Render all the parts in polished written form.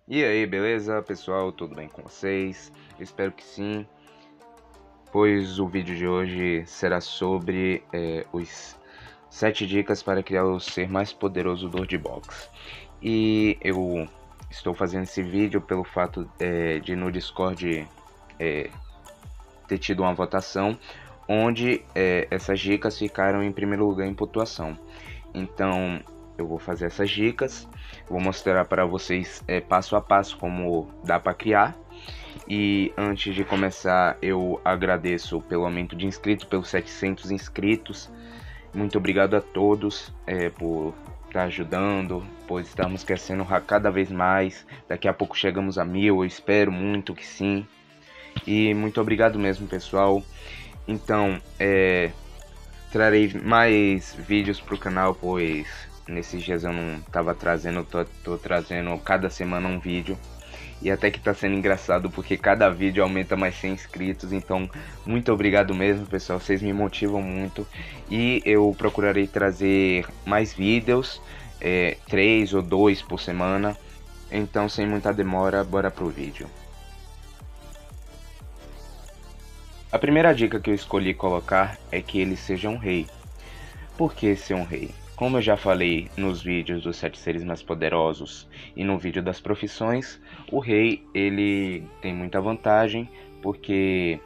E aí, beleza, pessoal? Tudo bem com vocês? Eu espero que sim, pois o vídeo de hoje será sobre os 7 dicas para criar o ser mais poderoso do World Box. E eu estou fazendo esse vídeo pelo fato de no Discord ter tido uma votação onde essas dicas ficaram em primeiro lugar em pontuação. Então eu vou fazer essas dicas, vou mostrar para vocês passo a passo como dá para criar. E antes de começar, eu agradeço pelo aumento de inscritos, pelos 700 inscritos. Muito obrigado a todos por estar ajudando, pois estamos crescendo cada vez mais. Daqui a pouco chegamos a 1000, eu espero muito que sim. E muito obrigado mesmo, pessoal. Então, trarei mais vídeos para o canal, pois nesses dias eu não estava trazendo, tô trazendo cada semana um vídeo. E até que tá sendo engraçado porque cada vídeo aumenta mais 100 inscritos. Então, muito obrigado mesmo, pessoal. Vocês me motivam muito. E eu procurarei trazer mais vídeos, 3 ou 2 por semana. Então, sem muita demora, bora pro vídeo. A primeira dica que eu escolhi colocar é que ele seja um rei. Por que ser um rei? Como eu já falei nos vídeos dos 7 seres mais poderosos e no vídeo das profissões, o rei ele tem muita vantagem porque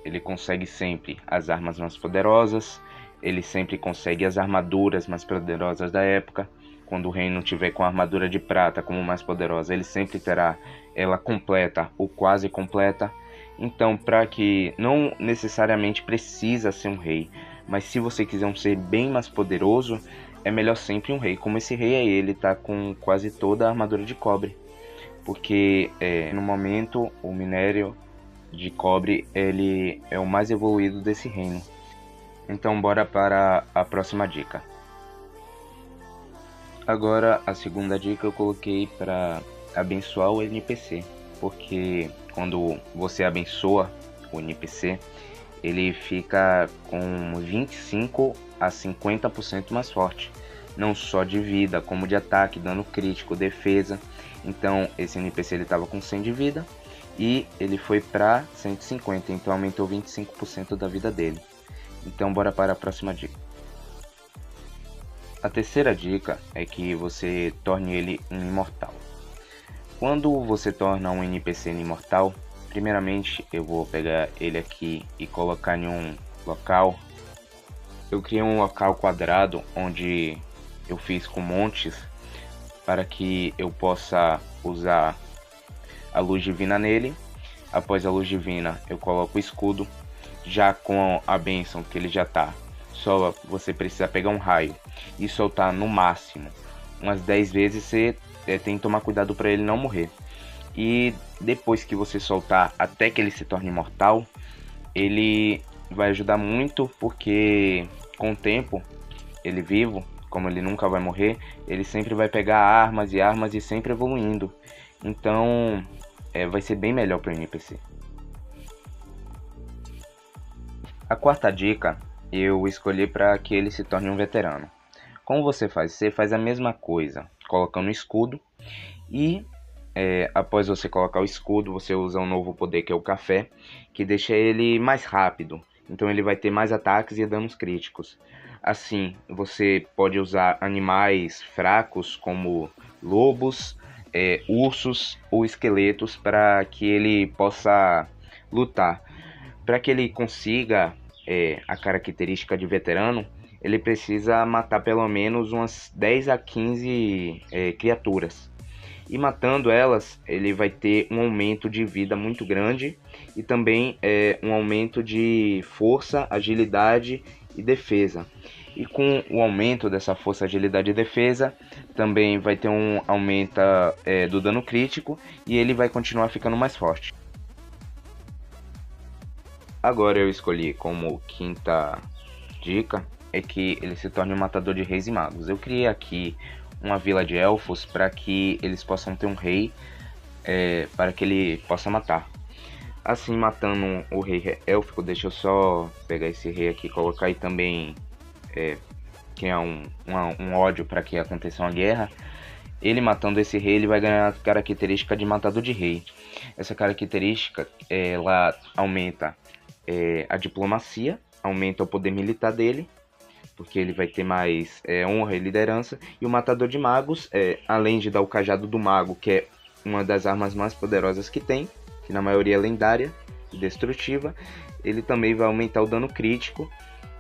ele consegue sempre as armas mais poderosas, ele sempre consegue as armaduras mais poderosas da época. Quando o rei não tiver com a armadura de prata como mais poderosa, ele sempre terá ela completa ou quase completa. Então, para que não necessariamente precisa ser um rei, mas se você quiser um ser bem mais poderoso, é melhor sempre um rei. Como esse rei aí, ele tá com quase toda a armadura de cobre, porque no momento o minério de cobre ele é o mais evoluído desse reino. Então bora para a próxima dica. Agora a segunda dica eu coloquei para abençoar o NPC, porque quando você abençoa o NPC, ele fica com 25 a 50% mais forte, não só de vida, como de ataque, dano crítico, defesa. Então esse NPC ele estava com 100 de vida e ele foi para 150, então aumentou 25% da vida dele. Então bora para a próxima dica. A terceira dica é que você torne ele um imortal. Quando você torna um NPC imortal, primeiramente eu vou pegar ele aqui e colocar em um local. Eu criei um local quadrado onde eu fiz com montes para que eu possa usar a luz divina nele. Após a luz divina eu coloco o escudo. Já com a bênção que ele já tá, só você precisa pegar um raio e soltar no máximo umas 10 vezes. Você tem que tomar cuidado para ele não morrer. E depois que você soltar até que ele se torne imortal, ele vai ajudar muito, porque com o tempo, ele vivo, como ele nunca vai morrer, ele sempre vai pegar armas e armas e sempre evoluindo. Então vai ser bem melhor para o NPC. A quarta dica eu escolhi para que ele se torne um veterano. Como você faz? Você faz a mesma coisa, colocando o escudo e após você colocar o escudo, você usa um novo poder que é o café, que deixa ele mais rápido. Então ele vai ter mais ataques e danos críticos. Assim, você pode usar animais fracos como lobos, ursos ou esqueletos para que ele possa lutar. Para que ele consiga a característica de veterano, ele precisa matar pelo menos umas 10 a 15 criaturas. E matando elas, ele vai ter um aumento de vida muito grande e também um aumento de força, agilidade e defesa. E com o aumento dessa força, agilidade e defesa, também vai ter um aumento do dano crítico e ele vai continuar ficando mais forte. Agora eu escolhi como quinta dica é que ele se torne um matador de reis e magos. Eu criei aqui uma vila de elfos para que eles possam ter um rei para que ele possa matar. Assim, matando o rei élfico, deixa eu só pegar esse rei aqui e colocar aí também criar um ódio para que aconteça uma guerra. ele matando esse rei, ele vai ganhar a característica de matador de rei. Essa característica, ela aumenta a diplomacia, aumenta o poder militar dele, porque ele vai ter mais honra e liderança. E o matador de magos, além de dar o cajado do mago, que é uma das armas mais poderosas que tem, que na maioria é lendária e destrutiva, ele também vai aumentar o dano crítico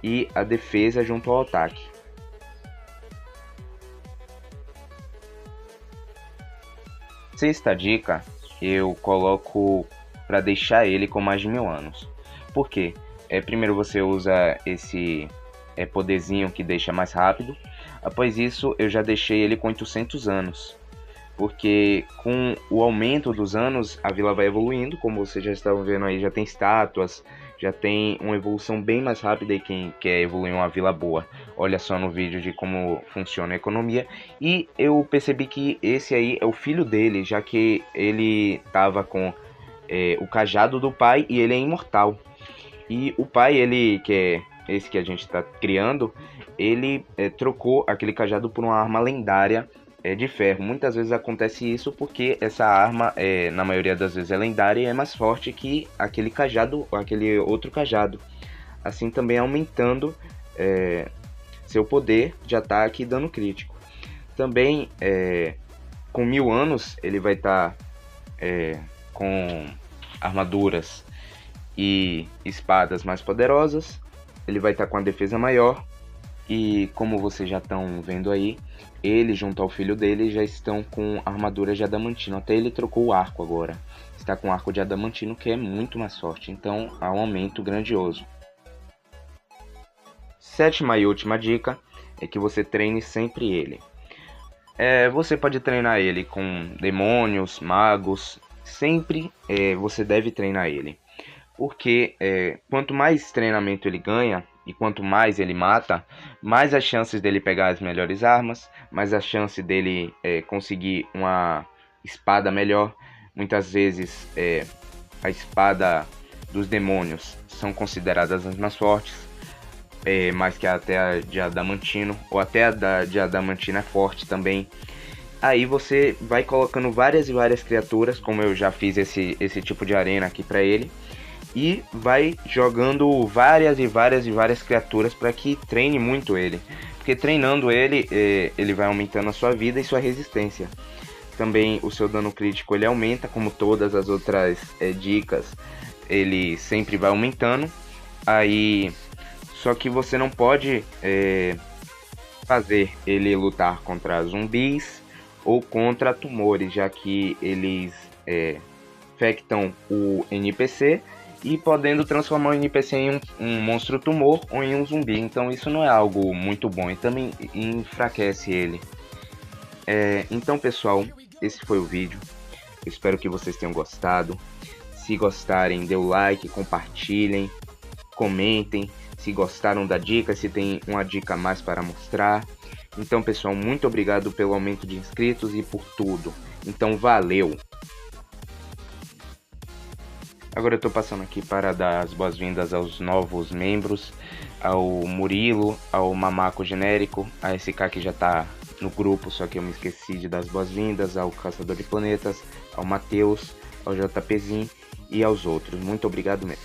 e a defesa junto ao ataque. Sexta dica, eu coloco para deixar ele com mais de 1000 anos. Por quê? Primeiro você usa esse poderzinho que deixa mais rápido. Após isso, eu já deixei ele com 800 anos. Porque com o aumento dos anos, a vila vai evoluindo. Como vocês já estão vendo aí, já tem estátuas, já tem uma evolução bem mais rápida. E quem quer evoluir uma vila boa, olha só no vídeo de como funciona a economia. E eu percebi que esse aí é o filho dele, já que ele estava com o cajado do pai e ele é imortal. E o pai, ele, que é esse que a gente está criando, ele trocou aquele cajado por uma arma lendária de ferro. Muitas vezes acontece isso porque essa arma, na maioria das vezes, é lendária e é mais forte que aquele cajado, aquele outro cajado. Assim também aumentando seu poder de ataque e dano crítico. Também, com 1000 anos, ele vai estar com armaduras e espadas mais poderosas. Ele vai estar com a defesa maior. E como vocês já estão vendo aí, ele junto ao filho dele já estão com armadura de adamantino. Até ele trocou o arco agora. Está com arco de adamantino, que é muito mais forte. Então há um aumento grandioso. Sétima e última dica é que você treine sempre ele. Você pode treinar ele com demônios, magos. Sempre você deve treinar ele. Porque quanto mais treinamento ele ganha e quanto mais ele mata, mais as chances dele pegar as melhores armas, mais a chance dele conseguir uma espada melhor. Muitas vezes a espada dos demônios são consideradas as mais fortes, mais que até a de adamantino, ou até a de adamantino é forte também. Aí você vai colocando várias e várias criaturas, como eu já fiz esse tipo de arena aqui para ele. E vai jogando várias e várias criaturas para que treine muito ele. Porque treinando ele, ele vai aumentando a sua vida e sua resistência. Também o seu dano crítico ele aumenta, como todas as outras dicas. Ele sempre vai aumentando. Aí, só que você não pode fazer ele lutar contra zumbis ou contra tumores, já que eles infectam o NPC e podendo transformar o NPC em um monstro tumor ou em um zumbi. Então isso não é algo muito bom e também enfraquece ele. Então pessoal, esse foi o vídeo. Eu espero que vocês tenham gostado. Se gostarem, dê o like, compartilhem, comentem. Se gostaram da dica, se tem uma dica a mais para mostrar. Então pessoal, muito obrigado pelo aumento de inscritos e por tudo. Então valeu! Agora eu estou passando aqui para dar as boas-vindas aos novos membros, ao Murilo, ao Mamaco Genérico, a SK que já está no grupo, só que eu me esqueci de dar as boas-vindas, ao Caçador de Planetas, ao Matheus, ao JPzinho e aos outros. Muito obrigado mesmo.